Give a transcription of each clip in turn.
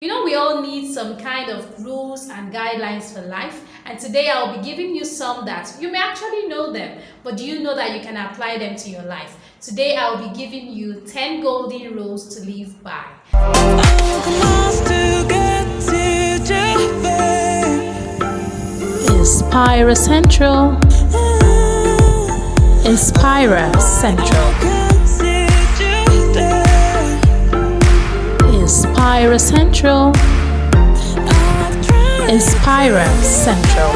We all need some kind of rules and guidelines for life, and today I'll be giving you some that you may actually know them, but do you know that you can apply them to your life? Today I'll be giving you 10 golden rules to live by. Inspira Central. Inspira Central. Inspira Central. Inspira Central.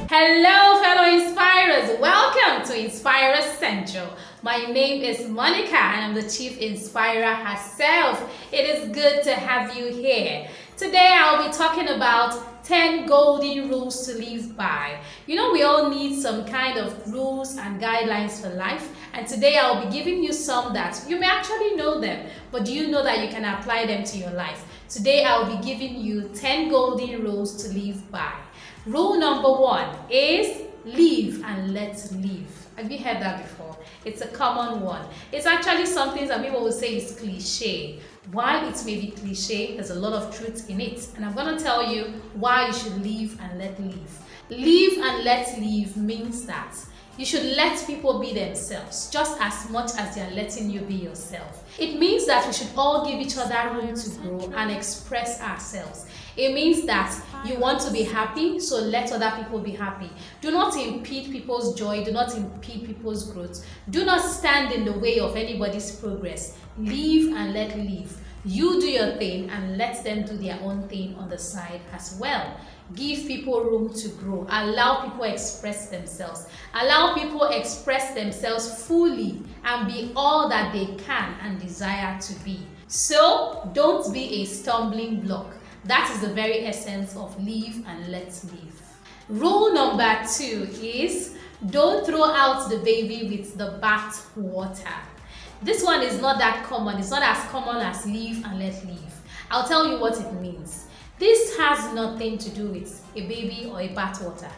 Hello, fellow Inspirers. Welcome to Inspira Central. My name is Monica and I'm the Chief Inspirer herself. It is good to have you here. Today I'll be talking about 10 golden rules to live by. We all need some kind of rules and guidelines for life, and today I'll be giving you some that you may actually know them, but do you know that you can apply them to your life? Today I'll be giving you 10 golden rules to live by. Rule number 1 is live and let live. Have you heard that before? It's a common one. It's actually something that people will say is cliche. While it may be cliche, there's a lot of truth in it, and I'm going to tell you why you should live and let live. Live and let live means that you should let people be themselves just as much as they're letting you be yourself. It means that we should all give each other room to grow and express ourselves. It means that you want to be happy, so let other people be happy. Do not impede people's joy. Do not impede people's growth. Do not stand in the way of anybody's progress. Live and let live. You do your thing and let them do their own thing on the side as well. Give people room to grow. Allow people express themselves. Allow people express themselves fully and be all that they can and desire to be. So don't be a stumbling block. That is the very essence of live and let live. Rule number 2 is don't throw out the baby with the bath water. This one is not that common. It's not as common as live and let live. I'll tell you what it means. This has nothing to do with a baby or a bath water.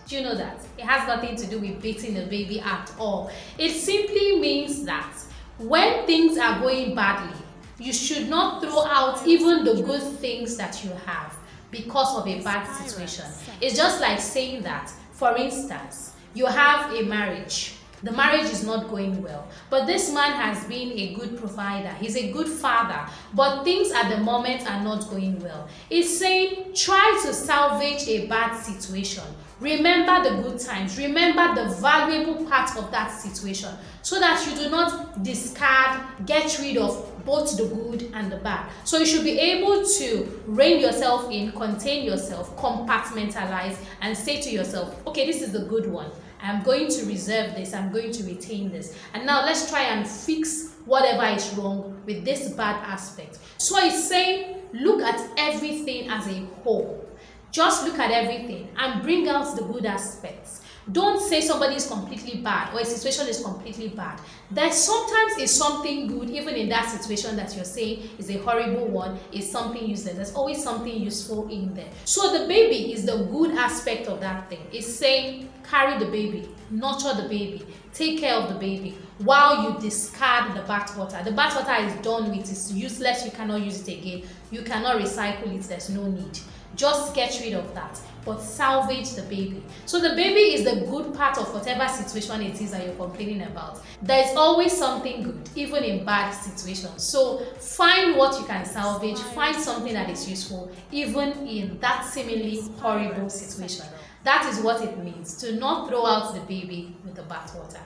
Do you know that? It has nothing to do with beating the baby at all. It simply means that when things are going badly, you should not throw out even the good things that you have because of a bad situation. It's just like saying that, for instance, you have a marriage. The marriage is not going well, but this man has been a good provider. He's a good father, but things at the moment are not going well. It's saying try to salvage a bad situation. Remember the good times. Remember the valuable part of that situation so that you do not discard, get rid of both the good and the bad. So you should be able to rein yourself in, contain yourself, compartmentalize, and say to yourself, okay, this is the good one. I'm going to reserve this. I'm going to retain this. And now let's try and fix whatever is wrong with this bad aspect. So it's saying look at everything as a whole. Just look at everything and bring out the good aspects. Don't say somebody is completely bad or a situation is completely bad. There sometimes is something good even in that situation that you're saying is a horrible one, is something useless. There's always something useful in there. So the baby is the good aspect of that thing. It's saying carry the baby, nurture the baby, take care of the baby while you discard the bath water. The bath water is done with, it's useless, you cannot use it again. You cannot recycle it, there's no need. Just get rid of that, but salvage the baby. So the baby is the good part of whatever situation it is that you're complaining about. There's always something good, even in bad situations. So find what you can salvage, find something that is useful, even in that seemingly horrible situation. That is what it means to not throw out the baby with the bathwater.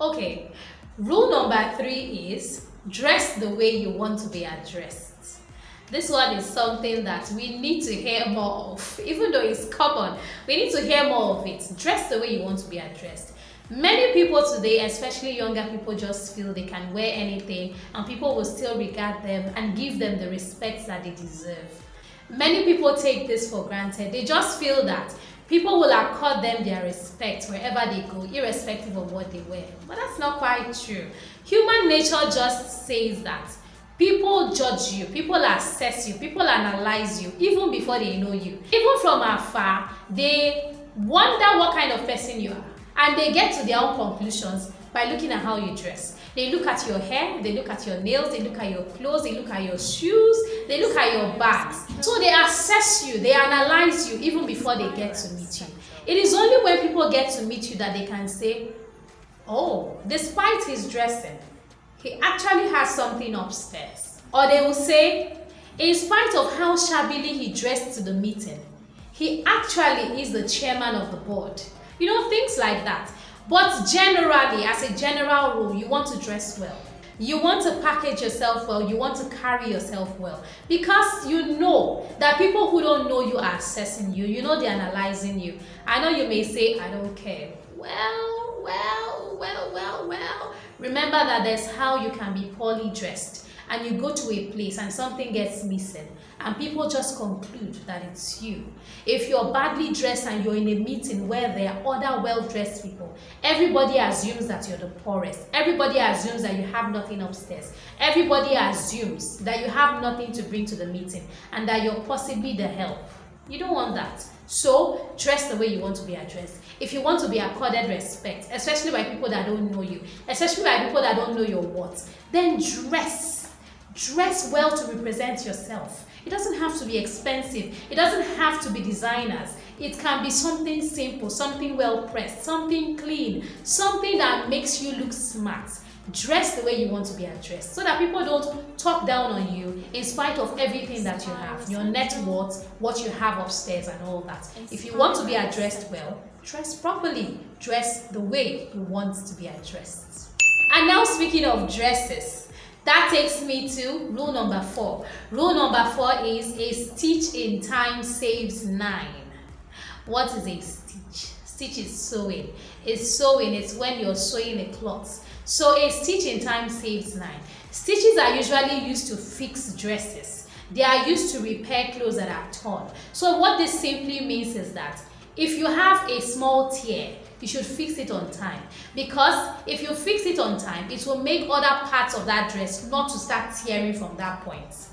Okay, rule number 3 is dress the way you want to be addressed. This one is something that we need to hear more of. Even though it's common, we need to hear more of it. Dress the way you want to be addressed. Many people today, especially younger people, just feel they can wear anything and people will still regard them and give them the respect that they deserve. Many people take this for granted. They just feel that people will accord them their respect wherever they go, irrespective of what they wear. But that's not quite true. Human nature just says that people judge you, people assess you, people analyze you even before they know you. Even from afar, they wonder what kind of person you are and they get to their own conclusions by looking at how you dress. They look at your hair, they look at your nails, they look at your clothes, they look at your shoes, they look at your bags. So they assess you, they analyze you even before they get to meet you. It is only when people get to meet you that they can say, oh, despite his dressing, he actually has something upstairs. Or they will say, in spite of how shabbily he dressed to the meeting, he actually is the chairman of the board. You know, things like that. But generally, as a general rule, you want to dress well. You want to package yourself well. You want to carry yourself well. Because you know that people who don't know you are assessing you. You know they're analyzing you. I know you may say, I don't care. Well. Remember that there's how you can be poorly dressed and you go to a place and something gets missing and people just conclude that it's you. If you're badly dressed and you're in a meeting where there are other well-dressed people, everybody assumes that you're the poorest. Everybody assumes that you have nothing upstairs. Everybody assumes that you have nothing to bring to the meeting and that you're possibly the help. You don't want that. So dress the way you want to be addressed. If you want to be accorded respect, especially by people that don't know you, especially by people that don't know your worth, then dress. Dress well to represent yourself. It doesn't have to be expensive. It doesn't have to be designers. It can be something simple, something well pressed, something clean, something that makes you look smart. Dress the way you want to be addressed so that people don't talk down on you in spite of everything that you have, your net worth, what you have upstairs and all that. If you want to be addressed well, dress properly. Dress the way you want to be addressed. And now speaking of dresses, that takes me to rule number 4. Rule number 4 is a stitch in time saves 9. What is a stitch? Stitch is sewing. It's sewing. It's when you're sewing a cloth. So a stitch in time saves 9. Stitches are usually used to fix dresses. They are used to repair clothes that are torn. So what this simply means is that if you have a small tear, you should fix it on time, because if you fix it on time, it will make other parts of that dress not to start tearing from that point.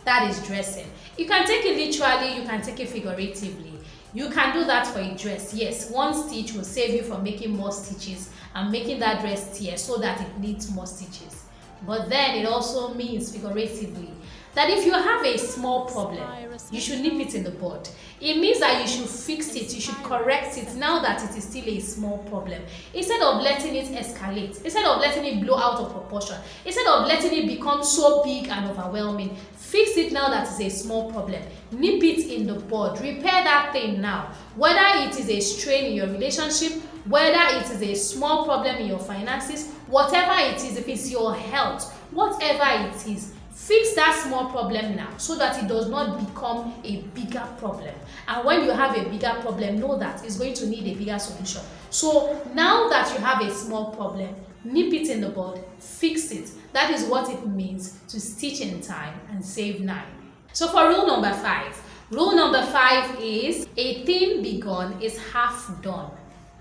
That is dressing. You can take it literally, you can take it figuratively. You can do that for a dress. Yes, one stitch will save you from making more stitches and making that dress tear so that it needs more stitches. But then it also means figuratively that if you have a small problem, you should nip it in the bud. It means that you should fix it, you should correct it now that it is still a small problem. Instead of letting it escalate, instead of letting it blow out of proportion, instead of letting it become so big and overwhelming, fix it now that it's a small problem. Nip it in the bud. Repair that thing now. Whether it is a strain in your relationship, whether it is a small problem in your finances, whatever it is, if it's your health, whatever it is, fix that small problem now so that it does not become a bigger problem. And when you have a bigger problem, know that it's going to need a bigger solution. So now that you have a small problem, nip it in the bud, fix it. That is what it means to stitch in time and save 9. So for rule number 5, rule number 5 is a thing begun is half done.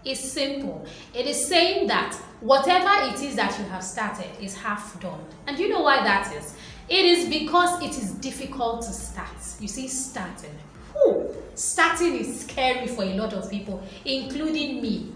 It's simple. It is saying that whatever it is that you have started is half done. And you know why that is? It is because it is difficult to start. You see, starting. Starting is scary for a lot of people, including me.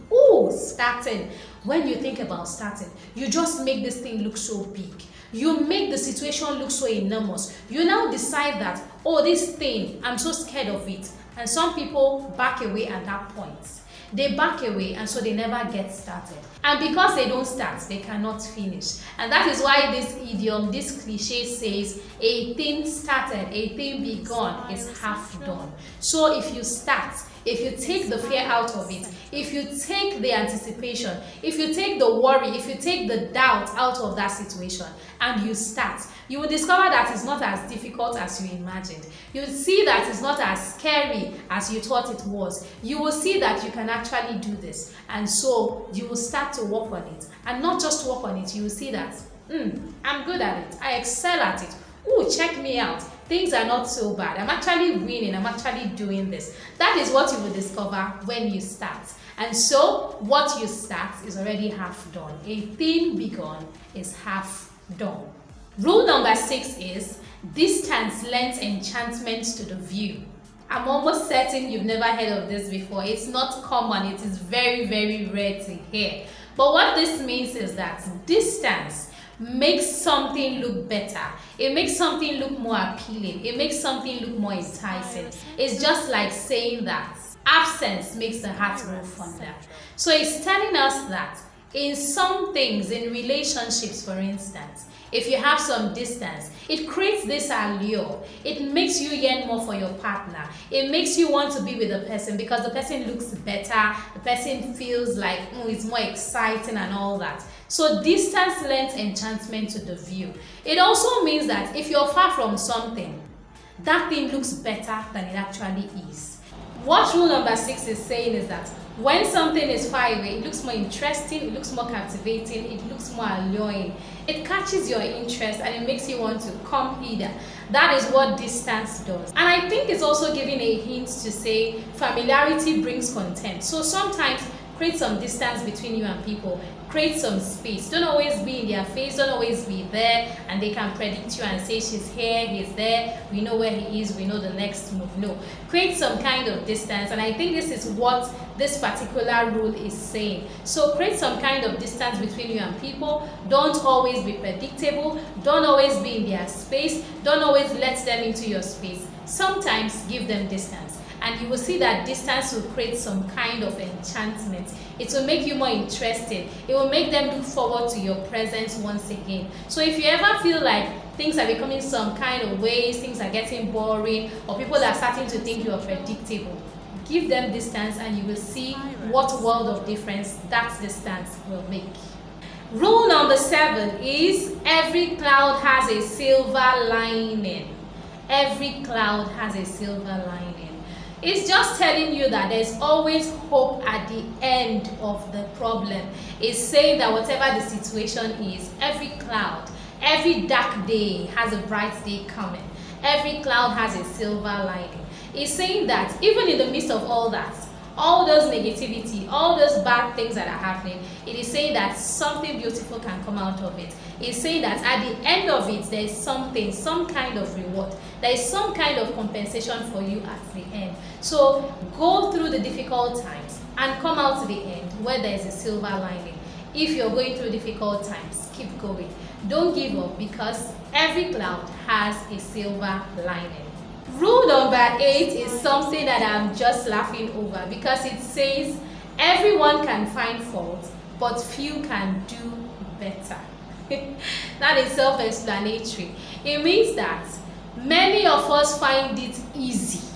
Starting. When you think about starting, you just make this thing look so big. You make the situation look so enormous. You now decide that, this thing, I'm so scared of it. And some people back away at that point. They back away, and so they never get started. And because they don't start, they cannot finish. And that is why this idiom, this cliche says, a thing started, a thing begun is half done. So if you start, if you take the fear out of it, if you take the anticipation, if you take the worry, if you take the doubt out of that situation and you start, you will discover that it's not as difficult as you imagined. You will see that it's not as scary as you thought it was. You will see that you can actually do this. And so you will start to work on it. And not just work on it, you will see that, I'm good at it. I excel at it. Check me out. Things are not so bad. I'm actually winning. I'm actually doing this. That is what you will discover when you start. And so what you start is already half done. A thing begun is half done. Rule number 6 is distance lends enchantment to the view. I'm almost certain you've never heard of this before. It's not common. It is very, very rare to hear. But what this means is that distance makes something look better. It makes something look more appealing. It makes something look more enticing. It's just like saying that absence makes the heart grow fonder. So it's telling us that in some things, in relationships, for instance, if you have some distance, it creates this allure. It makes you yearn more for your partner. It makes you want to be with the person because the person looks better. The person feels like it's more exciting and all that. So distance lends enchantment to the view. It also means that if you're far from something, that thing looks better than it actually is. What rule number 6 is saying is that when something is far away, it looks more interesting, it looks more captivating, it looks more alluring. It catches your interest and it makes you want to come hither. That is what distance does. And I think it's also giving a hint to say familiarity brings contempt. So sometimes create some distance between you and people. Create some space. Don't always be in their face. Don't always be there and they can predict you and say she's here, he's there. We know where he is. We know the next move. No. Create some kind of distance. And I think this is what this particular rule is saying. So create some kind of distance between you and people. Don't always be predictable. Don't always be in their space. Don't always let them into your space. Sometimes give them distance. And you will see that distance will create some kind of enchantment. It will make you more interested. It will make them look forward to your presence once again. So if you ever feel like things are becoming some kind of ways, things are getting boring, or people are starting to think you are predictable, give them distance and you will see what world of difference that distance will make. Rule number 7 is every cloud has a silver lining. Every cloud has a silver lining. It's just telling you that there's always hope at the end of the problem. It's saying that whatever the situation is, every cloud, every dark day has a bright day coming. Every cloud has a silver lining. It's saying that even in the midst of all that, all those negativity, all those bad things that are happening, it is saying that something beautiful can come out of it. It's saying that at the end of it, there is something, some kind of reward. There is some kind of compensation for you at the end. So go through the difficult times and come out to the end where there is a silver lining. If you're going through difficult times, keep going. Don't give up because every cloud has a silver lining. Rule number 8 is something that I'm just laughing over because it says everyone can find fault, but few can do better. That is self-explanatory. It means that many of us find it easy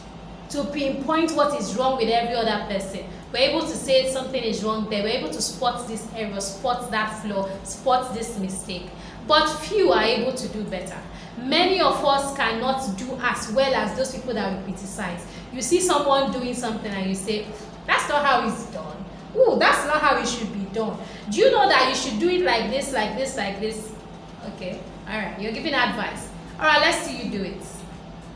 to pinpoint what is wrong with every other person. We're able to say something is wrong there. We're able to spot this error, spot that flaw, spot this mistake. But few are able to do better. Many of us cannot do as well as those people that we criticize. You see someone doing something and you say, that's not how it's done. Oh, that's not how it should be done. Do you know that you should do it like this, like this, like this? Okay, all right, you're giving advice. All right, let's see you do it.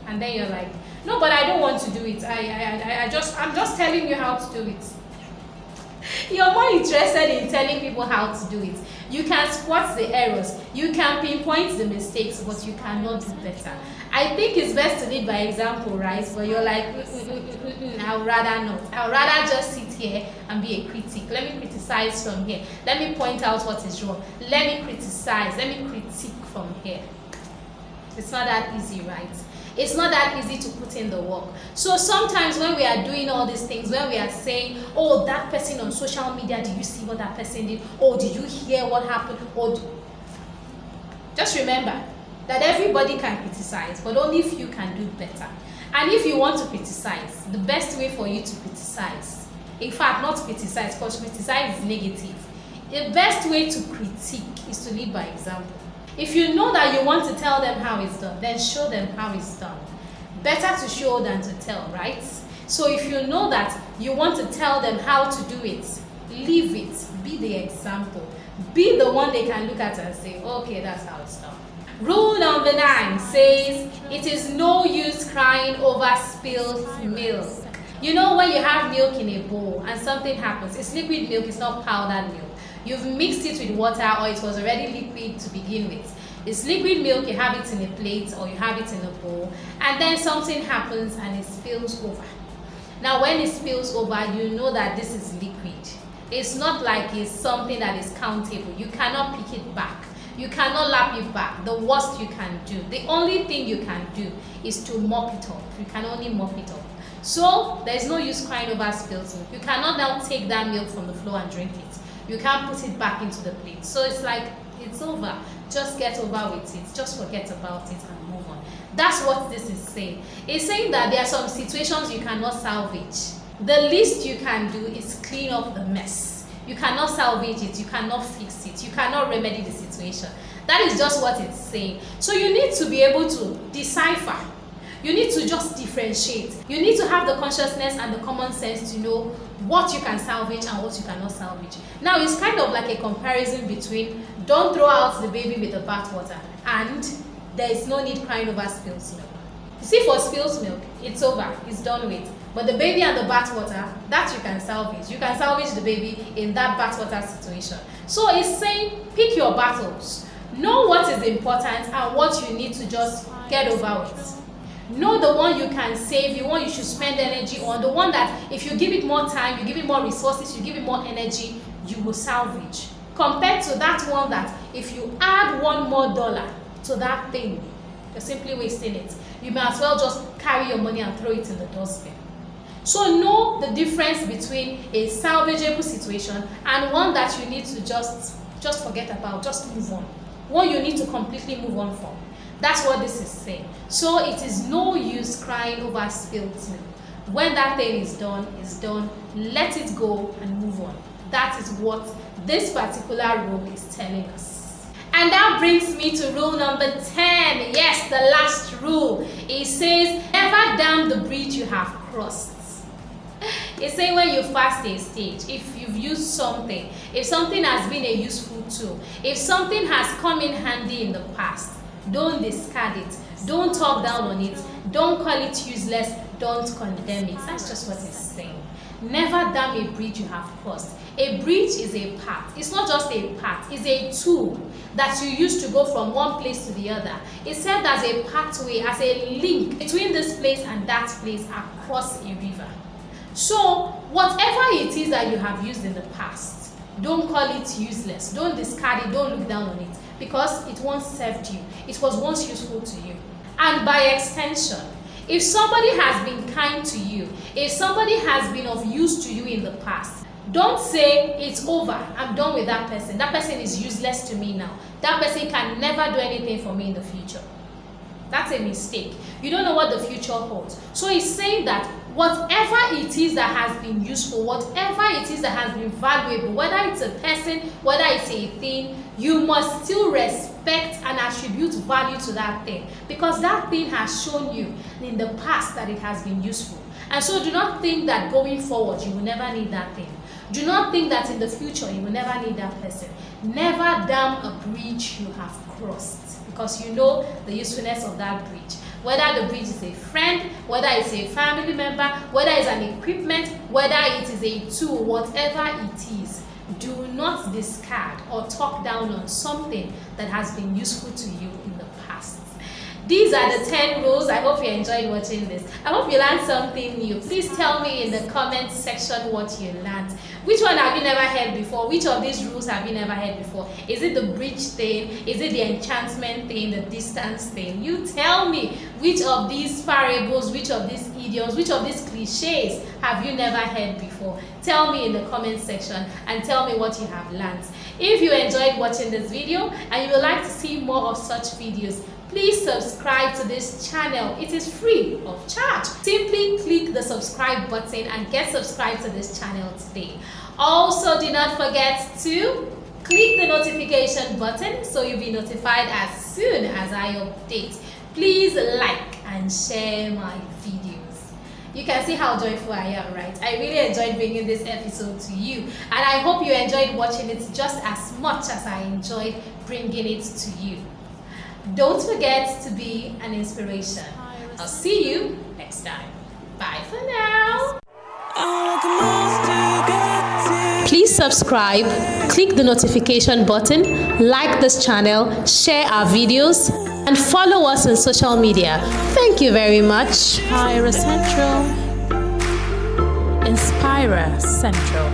And then you're like, no, but I don't want to do it. I'm just telling you how to do it. You're more interested in telling people how to do it. You can spot the errors, you can pinpoint the mistakes, but you cannot do better. I think it's best to lead by example, right? But you're like, I'd rather not. I'd rather just sit here and be a critic. Let me criticize from here. Let me point out what is wrong. Let me criticize. Let me critique from here. It's not that easy, right? It's not that easy to put in the work. So sometimes when we are doing all these things, when we are saying, oh, that person on social media, did you see what that person did? Oh, did you hear what happened? Just remember that everybody can criticize, but only few can do better. And if you want to criticize, the best way for you to criticize, in fact, not criticize, because criticize is negative. The best way to critique is to lead by example. If you know that you want to tell them how it's done, then show them how it's done. Better to show than to tell, right? So if you know that you want to tell them how to do it, leave it. Be the example. Be the one they can look at and say, okay, that's how it's done. Rule number 9 says, it is no use crying over spilled milk. You know when you have milk in a bowl and something happens, it's liquid milk, it's not powdered milk. You've mixed it with water or it was already liquid to begin with. It's liquid milk, you have it in a plate or you have it in a bowl, and then something happens and it spills over. Now when it spills over, you know that this is liquid. It's not like it's something that is countable. You cannot pick it back. You cannot lap it back. The worst you can do, the only thing you can do is to mop it up. You can only mop it up. So there's no use crying over spilled milk. You cannot now take that milk from the floor and drink it. You can't put it back into the plate. So it's like, it's over. Just get over with it. Just forget about it and move on. That's what this is saying. It's saying that there are some situations you cannot salvage. The least you can do is clean up the mess. You cannot salvage it, you cannot fix it, you cannot remedy the situation. That is just what it's saying. So you need to be able to decipher. You need to just differentiate. You need to have the consciousness and the common sense to know what you can salvage and what you cannot salvage. Now it's kind of like a comparison between don't throw out the baby with the bathwater and there is no need crying over spilled milk. You see, for spilled milk, it's over, it's done with. But the baby and the bathwater, that you can salvage. You can salvage the baby in that bathwater situation. So it's saying, pick your battles. Know what is important and what you need to just get over with. Know the one you can save, the one you should spend energy on, the one that if you give it more time, you give it more resources, you give it more energy, you will salvage. Compared to that one that if you add $1 more to that thing, you're simply wasting it. You may as well just carry your money and throw it in the dustbin. So know the difference between a salvageable situation and one that you need to just forget about, just move on. One you need to completely move on from. That's what this is saying. So it is no use crying over spilled milk. When that thing is done, it's done. Let it go and move on. That is what this particular rule is telling us. And that brings me to rule number 10. Yes, the last rule. It says, never dam the bridge you have crossed. It's saying when you pass a stage, if you've used something, if something has been a useful tool, if something has come in handy in the past, don't discard it. Don't talk down on it. Don't call it useless. Don't condemn it. That's just what it's saying. Never dam a bridge you have crossed. A bridge is a path. It's not just a path. It's a tool that you use to go from one place to the other. It serves as a pathway, as a link between this place and that place across a river. So whatever it is that you have used in the past, don't call it useless. Don't discard it. Don't look down on it because it once served you. It was once useful to you. And by extension, if somebody has been kind to you, if somebody has been of use to you in the past, don't say it's over, I'm done with that person. That person is useless to me now. That person can never do anything for me in the future. That's a mistake. You don't know what the future holds. So he's saying that whatever it is that has been useful, whatever it is that has been valuable, whether it's a person, whether it's a thing, you must still respect and attribute value to that thing because that thing has shown you in the past that it has been useful. And so do not think that going forward you will never need that thing. Do not think that in the future you will never need that person. Never dam a bridge you have crossed because you know the usefulness of that bridge. Whether the bridge is a friend, whether it's a family member, whether it's an equipment, whether it is a tool, whatever it is, do not discard or talk down on something that has been useful to you in the past. These are the 10 rules. I hope you enjoyed watching this. I hope you learned something new. Please tell me in the comment section what you learned. Which one have you never heard before? Which of these rules have you never heard before? Is it the bridge thing? Is it the enchantment thing? The distance thing? You tell me which of these parables, which of these idioms, which of these cliches have you never heard before? Tell me in the comment section and tell me what you have learned. If you enjoyed watching this video and you would like to see more of such videos, please subscribe to this channel. It is free of charge. Simply click the subscribe button and get subscribed to this channel today. Also, do not forget to click the notification button so you'll be notified as soon as I update. Please like and share my videos. You can see how joyful I am, right? I really enjoyed bringing this episode to you, and I hope you enjoyed watching it just as much as I enjoyed bringing it to you. Don't forget to be an inspiration. I'll see you next time. Bye for now. Please subscribe, click the notification button, like this channel, share our videos, and follow us on social media. Thank you very much. Inspira Central.